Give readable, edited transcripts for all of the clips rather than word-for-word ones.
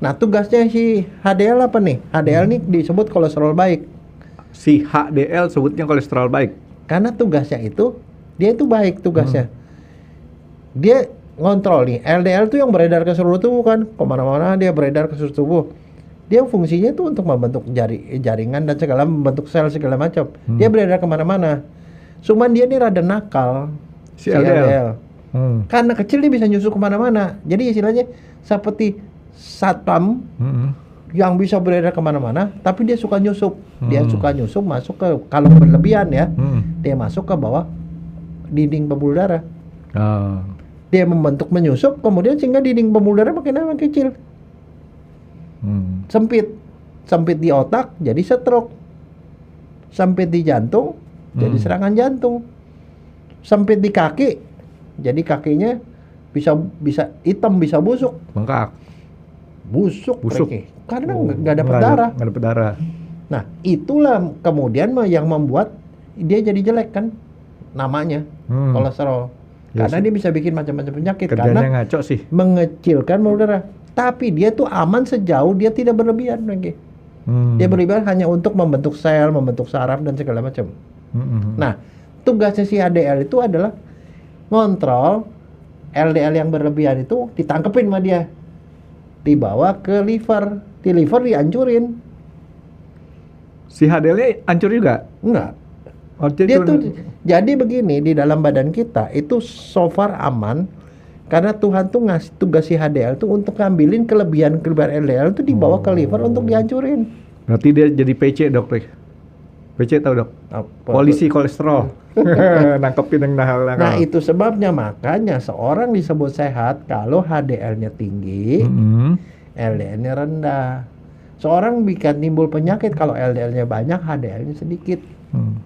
Nah, tugasnya si HDL apa nih? HDL nih disebut kolesterol baik. Si HDL sebutnya kolesterol baik. Karena tugasnya itu, dia itu baik tugasnya. Dia ngontrol nih, LDL tuh yang beredar ke seluruh tubuh kan. Kemana-mana dia beredar ke seluruh tubuh. Dia fungsinya itu untuk membentuk jaringan dan segala, membentuk sel segala macam. Dia beredar kemana-mana. Cuman dia ini rada nakal, Si LDL. Karena kecil dia bisa nyusup kemana-mana. Jadi istilahnya seperti satpam yang bisa beredar kemana-mana, tapi dia suka nyusup. Dia suka nyusup masuk ke, kalau berlebihan ya, dia masuk ke bawah dinding pembuluh darah. Dia membentuk menyusup, kemudian sehingga dinding pembuluh darah makin kecil. Sempit di otak jadi stroke. Sempit di jantung jadi serangan jantung. Sempit di kaki jadi kakinya bisa hitam, bisa busuk. Bengkak. Busuk. Karena nggak dapat darah. Nah, itulah kemudian yang membuat dia jadi jelek kan namanya kolesterol. Karena dia bisa bikin macam-macam penyakit. Kerjanya karena ngaco sih. Mengecilkan pembuluh darah. Tapi dia tuh aman sejauh dia tidak berlebihan, Franky. Dia berlebihan hanya untuk membentuk sel, membentuk saraf dan segala macam. Nah, tugasnya si HDL itu adalah ngontrol LDL yang berlebihan itu ditangkepin sama dia. Dibawa ke liver. Di liver dihancurin. Si HDL-nya hancur juga? Enggak. Oh, Jadi begini, di dalam badan kita itu so far aman karena Tuhan tuh ngasih tugas si HDL tuh untuk ngambilin kelebihan LDL itu dibawa ke liver untuk dihancurin. Berarti dia jadi PC, dok. PC tahu, dok? Polisi kolesterol. Nangkepin yang nakal. Nah, itu sebabnya makanya seorang disebut sehat kalau HDL-nya tinggi, LDL-nya rendah. Seorang bisa timbul penyakit kalau LDL-nya banyak, HDL-nya sedikit.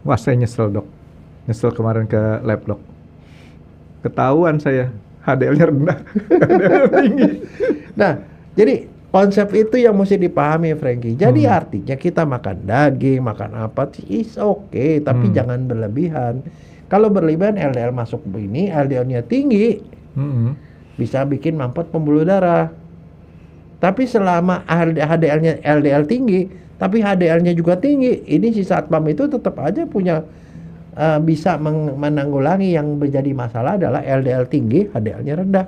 Wah, saya nyesel, dok. Nyesel kemarin ke lab, dok. Ketahuan saya HDL-nya rendah, HDL tinggi. Nah, jadi konsep itu yang mesti dipahami, Franky. Jadi artinya kita makan daging, makan apa, is okay, tapi jangan berlebihan. Kalau berlebihan LDL masuk begini, LDL-nya tinggi, bisa bikin mampet pembuluh darah. Tapi selama LDL tinggi, tapi HDL-nya juga tinggi, ini si satpam itu tetap aja punya bisa menanggulangi. Yang menjadi masalah adalah LDL tinggi, HDL-nya rendah.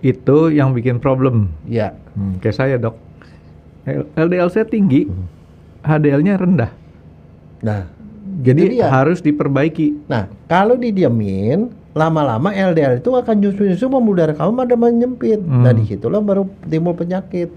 Itu yang bikin problem. Ya. Kayak saya, dok. LDL saya tinggi, HDL-nya rendah. Nah, jadi harus diperbaiki. Nah, kalau didiamin, lama-lama LDL itu akan nyusu pembuluh darah kamu pada menyempit. Nah, disitulah baru timbul penyakit.